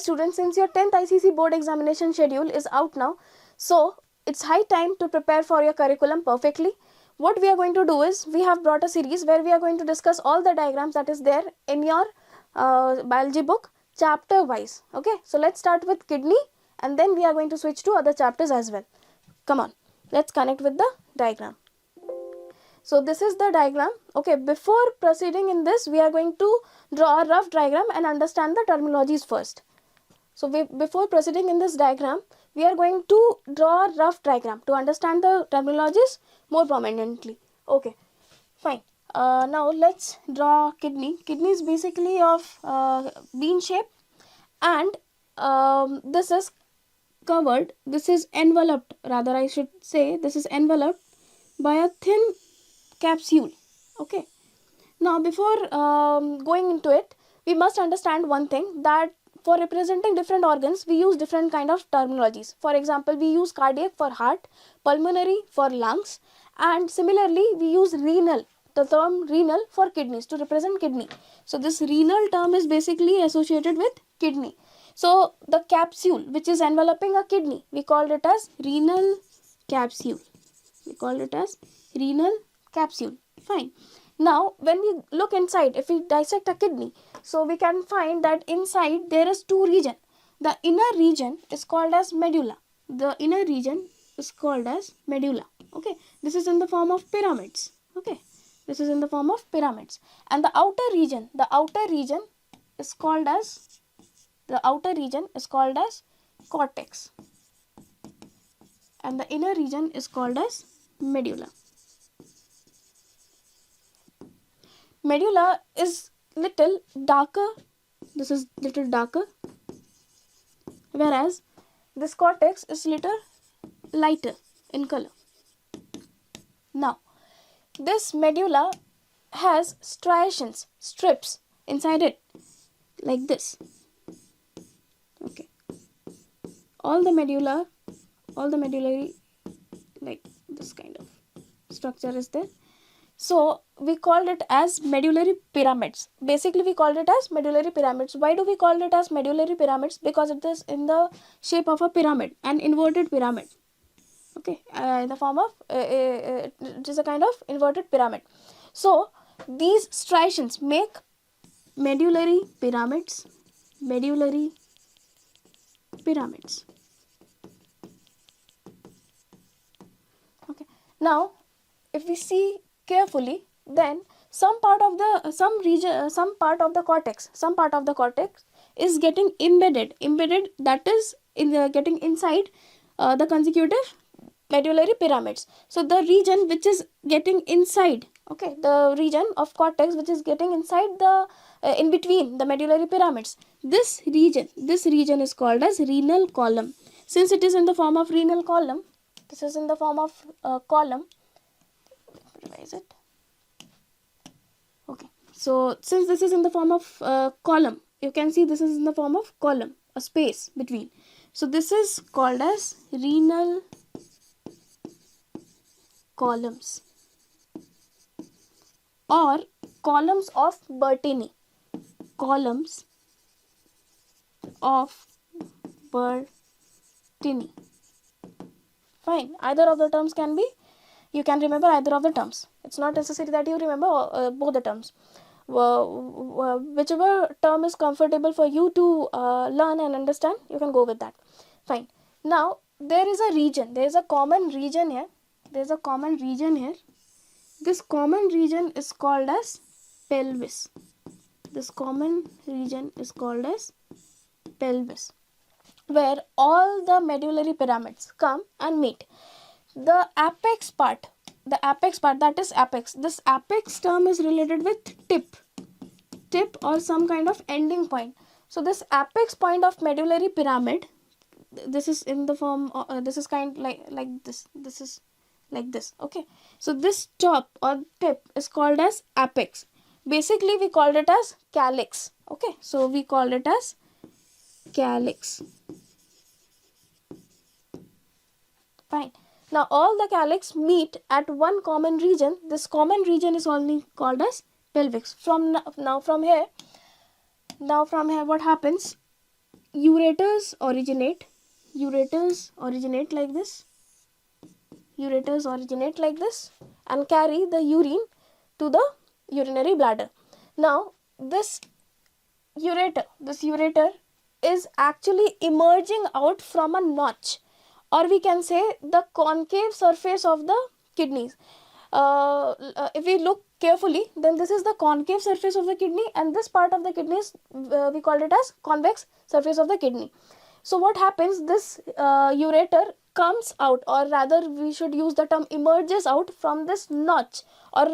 students, since your 10th ICC board examination schedule is out now, so it's high time to prepare for your curriculum perfectly. What we are going to do is, we have brought a series where we are going to discuss all the diagrams that is there in your biology book chapter wise. Okay, so let's start with kidney and then we are going to switch to other chapters as well. Come on, let's connect with the diagram. So this is the diagram. Okay, before proceeding in this, we are going to draw a rough diagram and understand the terminologies first. So before proceeding in this diagram, we are going to draw a rough diagram to understand the terminologies more prominently. Okay, fine. Now let's draw kidney. Kidney is basically of bean shape, and this is covered, this is enveloped, rather I should say this is enveloped by a thin capsule. Okay, now before going into it, we must understand one thing, that for representing different organs we use different kind of terminologies. For example, we use cardiac for heart, pulmonary for lungs, and similarly we use renal, the term renal, for kidneys to represent kidney. So this renal term is basically associated with kidney. So the capsule which is enveloping a kidney, we called it as renal capsule. We called it as renal capsule. Fine. Now when we look inside, if we dissect a kidney, so we can find that inside there is two regions. The inner region is called as medulla. The inner region is called as medulla. Okay, this is in the form of pyramids. Okay, this is in the form of pyramids. And the outer region is called as cortex, and the inner region is called as medulla. Medulla is little darker, this is little darker, whereas this cortex is little lighter in color. Now this medulla has striations, strips inside it, like this. Okay, all the medullary, like this kind of structure is there. So we called it as medullary pyramids. Basically we called it as medullary pyramids. Why do we call it as medullary pyramids? Because it is in the shape of a pyramid, an inverted pyramid. Okay, in the form of it is a kind of inverted pyramid. So these striations make medullary pyramids. Medullary pyramids. Okay, now if we see carefully, then some part of the cortex is getting embedded, that is in the getting inside the consecutive medullary pyramids. So the region which is getting inside, okay, the region of cortex which is getting inside the in between the medullary pyramids, this region is called as renal column. Since it is in the form of renal column, this is in the form of column. Revise it. Okay, so since this is in the form of column, you can see this is in the form of column, a space between. So this is called as renal columns or columns of Bertini. Columns of Bertini. Fine, either of the terms can be, you can remember either of the terms. It's not necessary that you remember both the terms. Whichever term is comfortable for you to learn and understand, you can go with that. Fine. Now there is a region, there is a common region here. This common region is called as pelvis. This common region is called as pelvis, where all the medullary pyramids come and meet. The apex part, that is apex. This apex term is related with tip or some kind of ending point. So this apex point of medullary pyramid, this is in the form, this is kind like this. This is like this. Okay, so this top or tip is called as apex. Basically we called it as calyx. Okay, so we called it as calyx. Fine. Now all the calyx meet at one common region. This common region is only called as pelvis. From here what happens? ureters originate like this. Ureters originate like this and carry the urine to the urinary bladder. Now this ureter is actually emerging out from a notch, or we can say the concave surface of the kidneys. If we look carefully, then this is the concave surface of the kidney, and this part of the kidney is, we call it as convex surface of the kidney. So what happens, this ureter comes out, or rather we should use the term emerges out from this notch, or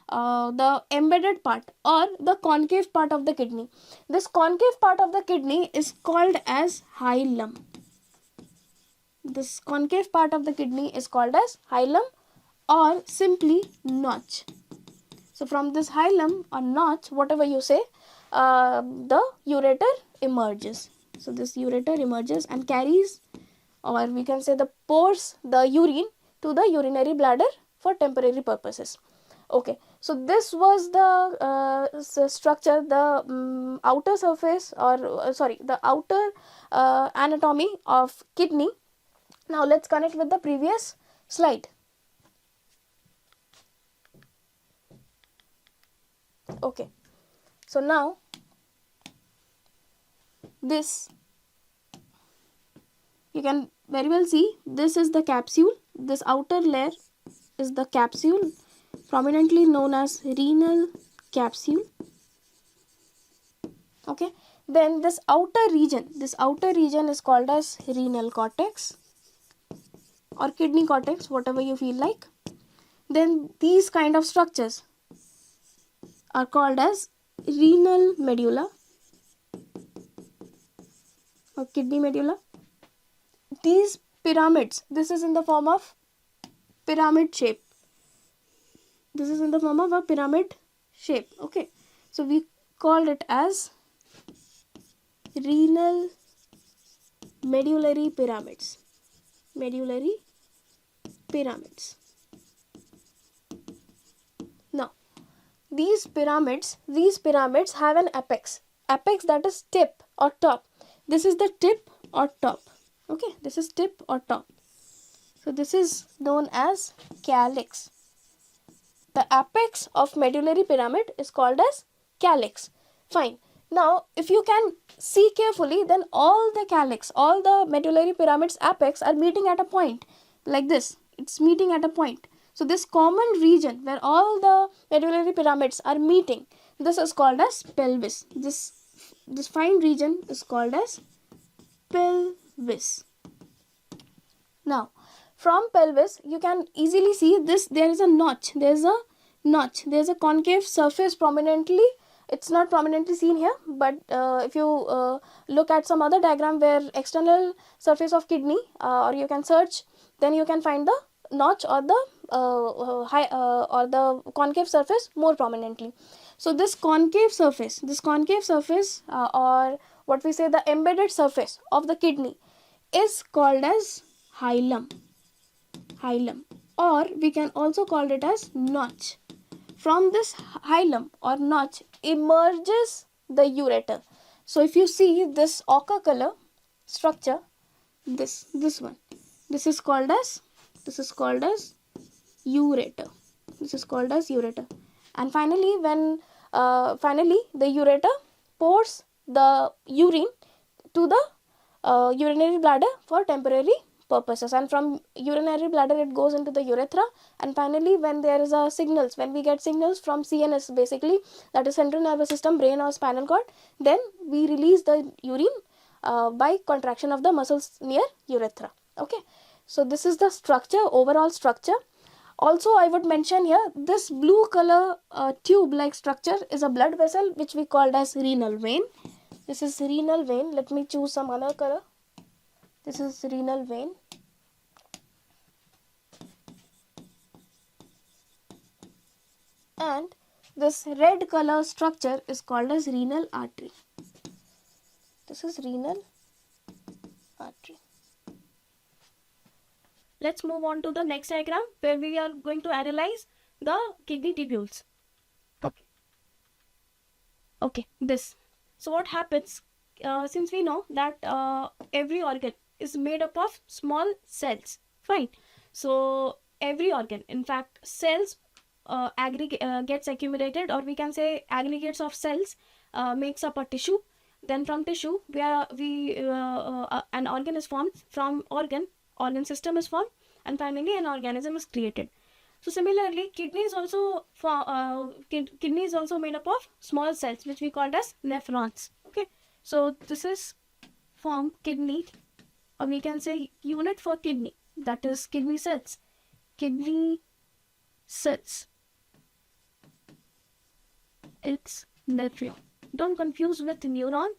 the embedded part or the concave part of the kidney. This concave part of the kidney is called as hilum. This concave part of the kidney is called as hilum or simply notch. So from this hilum or notch, whatever you say, the ureter emerges. So this ureter emerges and carries, or we can say the pours the urine to the urinary bladder for temporary purposes. Okay, so this was the structure, the outer surface, or the outer anatomy of kidney. Now let's connect with the previous slide. Okay, so now this, you can very well see, this is the capsule. This outer layer is the capsule, prominently known as renal capsule. Okay, then this outer region is called as renal cortex or kidney cortex, whatever you feel like. Then these kind of structures are called as renal medulla or kidney medulla. These pyramids, this is in the form of pyramid shape. This is in the form of a pyramid shape. Okay, so we call it as renal medullary pyramids. Medullary pyramids. Now, these pyramids have an apex that is tip or top. This is the tip or top. Okay, this is tip or top. So this is known as calyx. The apex of medullary pyramid is called as calyx. Fine. Now, if you can see carefully, then all the calyx, all the medullary pyramid's apex are meeting at a point like this. It's meeting at a point. So this common region where all the medullary pyramids are meeting, this is called as pelvis. This fine region is called as pelvis. Now, from pelvis, you can easily see this. There is a notch. There's a concave surface prominently. It's not prominently seen here, but if you look at some other diagram where external surface of kidney, or you can search, then you can find the notch or the or the concave surface more prominently. So this concave surface, or what we say the embedded surface of the kidney is called as hilum, or we can also call it as notch. From this hilum or notch emerges the ureter. So if you see this ochre color structure, this one, this is called as ureter. This is called as ureter. And finally, when the ureter pours the urine to the urinary bladder for temporary purposes, and from urinary bladder it goes into the urethra, and finally when there is when we get signals from CNS, basically that is central nervous system, brain or spinal cord, then we release the urine by contraction of the muscles near urethra. Okay, so this is the structure, overall structure. Also, I would mention here, this blue color tube like structure is a blood vessel which we called as renal vein. This is renal vein. Let me choose some other color. This is renal vein. And this red color structure is called as renal artery. This is renal artery. Let's move on to the next diagram where we are going to analyze the kidney tubules. Okay, this. So what happens, since we know that every organ is made up of small cells, fine. So every organ, in fact, cells gets accumulated, or we can say aggregates of cells makes up a tissue. Then from tissue, an organ is formed. From organ system is formed, and finally an organism is created. So similarly, kidney is also made up of small cells, which we called as nephrons. Okay, so this is from kidney, or we can say unit for kidney, that is kidney cells. Kidney cells. It's nephron. Don't confuse with neuron.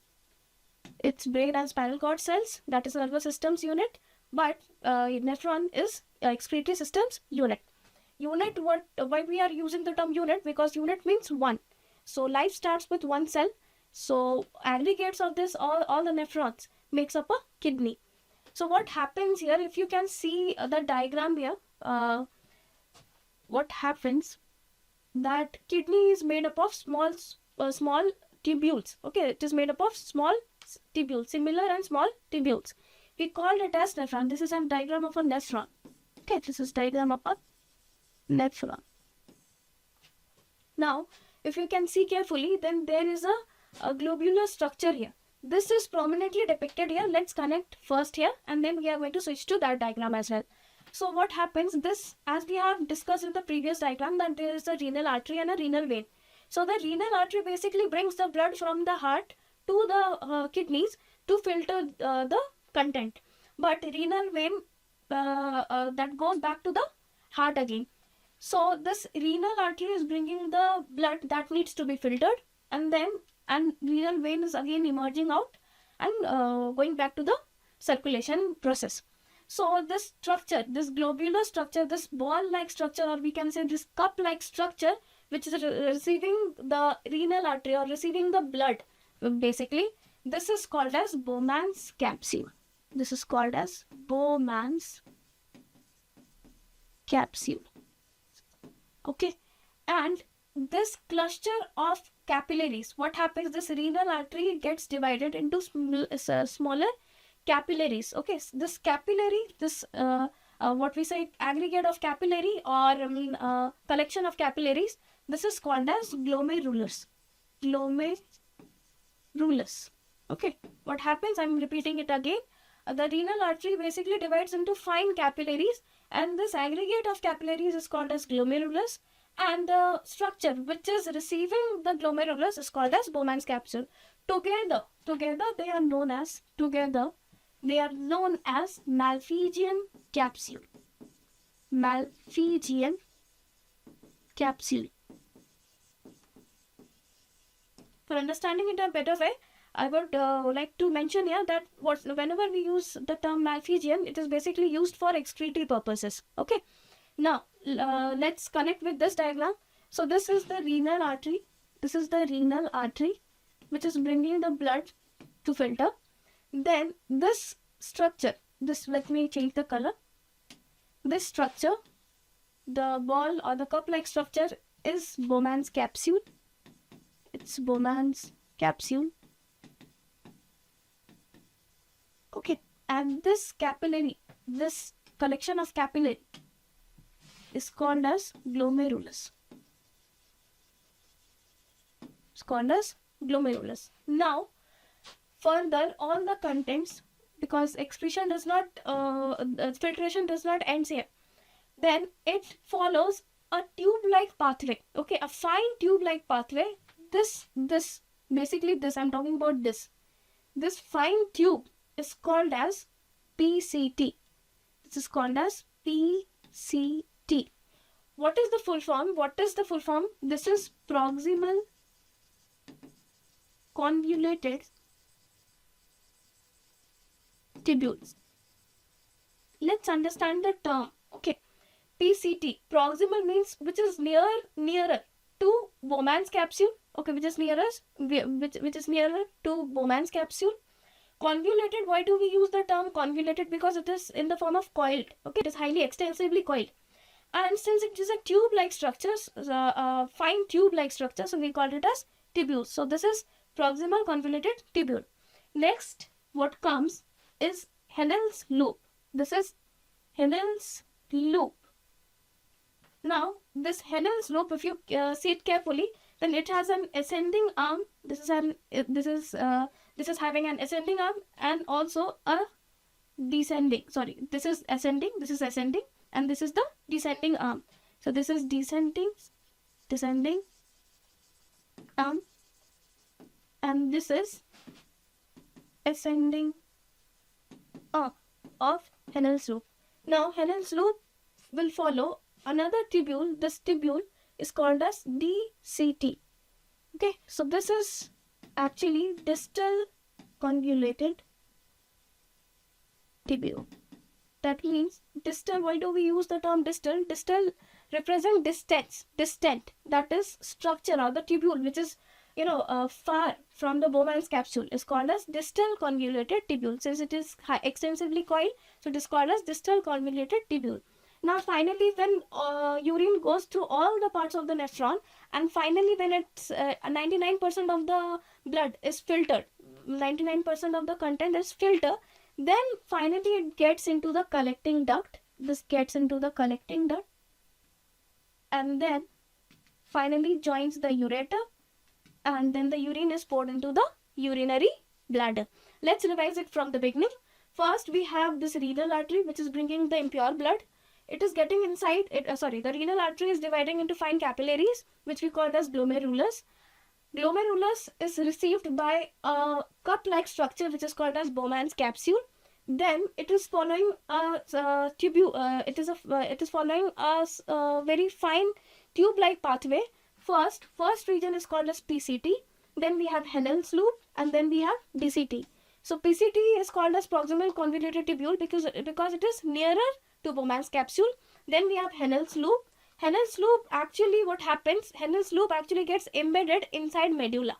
It's brain and spinal cord cells, that is nervous system's unit, but nephron is excretory system's unit. Unit, why we are using the term unit? Because unit means one. So life starts with one cell. So aggregates of this, all the nephrons makes up a kidney. So what happens here, if you can see the diagram here, what happens, that kidney is made up of small tubules. Okay, it is made up of small tubules, similar and small tubules. We called it as nephron. This is a diagram of a nephron. Okay, this is diagram of a nephron. Now, if you can see carefully, then there is a globular structure here. This is prominently depicted here. Let's connect first here, and then we are going to switch to that diagram as well. So what happens, this, as we have discussed in the previous diagram, that there is a renal artery and a renal vein. So the renal artery basically brings the blood from the heart to the kidneys to filter the content. But renal vein that goes back to the heart again. So this renal artery is bringing the blood that needs to be filtered, and renal vein is again emerging out and going back to the circulation process. So this structure, this globular structure, this ball-like structure, or we can say this cup-like structure, which is receiving the renal artery or receiving the blood, basically, this is called as Bowman's capsule. This is called as Bowman's capsule. Okay, and this cluster of capillaries, what happens, this renal artery gets divided into smaller capillaries. Okay, so this capillary, this what we say aggregate of capillary or collection of capillaries, this is called as glomerulus. Glomerulus. Okay, what happens, I'm repeating it again. The renal artery basically divides into fine capillaries, and this aggregate of capillaries is called as glomerulus, and the structure which is receiving the glomerulus is called as Bowman's capsule. Together they are known as Malpighian capsule. Malpighian capsule. For understanding it in a better way, I would like to mention here that whenever we use the term Malpighian, it is basically used for excretory purposes. Okay. Now, let's connect with this diagram. So this is the renal artery. This is the renal artery, which is bringing the blood to filter. Then this structure, let me change the color. This structure, the ball or the cup-like structure, is Bowman's capsule. It's Bowman's capsule. Okay, and this capillary, this collection of capillary is called as glomerulus. It's called as glomerulus. Now, further, all the contents, because excretion does not, filtration does not end here, then it follows a tube-like pathway. Okay, a fine tube-like pathway. This, basically this, I'm talking about this. This fine tube is called as PCT. This is called as PCT. What is the full form? This is proximal convoluted tubules. Let's understand the term. Okay, PCT, proximal means which is nearer to Bowman's capsule. Okay, which is nearer to Bowman's capsule. Convoluted, why do we use the term convoluted? Because it is in the form of coiled. Okay, it is highly extensively coiled. And since it is a tube-like structure, fine tube-like structure, so we called it as tubules. So this is proximal convoluted tubule. Next, what comes is Henel's loop. This is Henel's loop. Now, this Henel's loop, if you see it carefully, then it has an ascending arm. This is having an ascending arm and also a descending. Sorry, this is ascending, and this is the descending arm. So this is descending arm, and this is ascending arm of Henel's loop. Now Henel's loop will follow another tubule. This tubule is called as DCT. Okay, so this is actually distal convoluted tubule. That means distal. Why do we use the term distal? Distal represent distant. That is structure or the tubule which is far from the Bowman's capsule is called as distal convoluted tubule. Since it is extensively coiled, so it is called as distal convoluted tubule. Now finally, when urine goes through all the parts of the nephron, and finally when it's 99% of the blood is filtered, 99% of the content is filtered, then finally it gets into the collecting duct. This gets into the collecting duct and then finally joins the ureter, and then the urine is poured into the urinary bladder. Let's revise it from the beginning. First, we have this renal artery which is bringing the impure blood. It is getting inside it. The renal artery is dividing into fine capillaries which we call as glomerulus. Glomerulus is received by a cup-like structure which is called as Bowman's capsule. Then it is following a tubule. It is following a very fine tube-like pathway. First region is called as PCT. Then we have Henel's loop, and then we have DCT. So PCT is called as proximal convoluted tubule because it is nearer to Bowman's capsule. Then we have Henel's loop. Henel's loop, actually what happens, Henel's loop actually gets embedded inside medulla.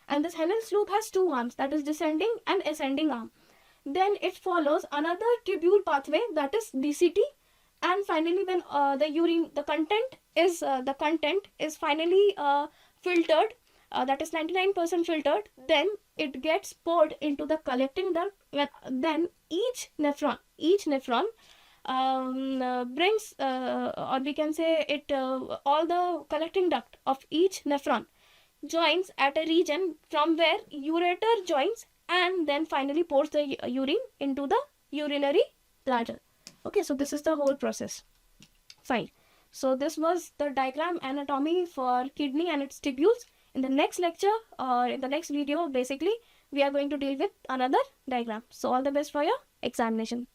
And this Henel's loop has two arms, that is descending and ascending arm. Then it follows another tubule pathway, that is DCT. And finally when the content is finally filtered, that is 99% filtered, then it gets poured into the collecting duct. Then each nephron brings, or we can say it, all the collecting duct of each nephron joins at a region from where ureter joins and then finally pours the urine into the urinary bladder. Okay, so this is the whole process. Fine. So this was the diagram anatomy for kidney and its tubules. In the next lecture or in the next video, basically, we are going to deal with another diagram. So all the best for your examination.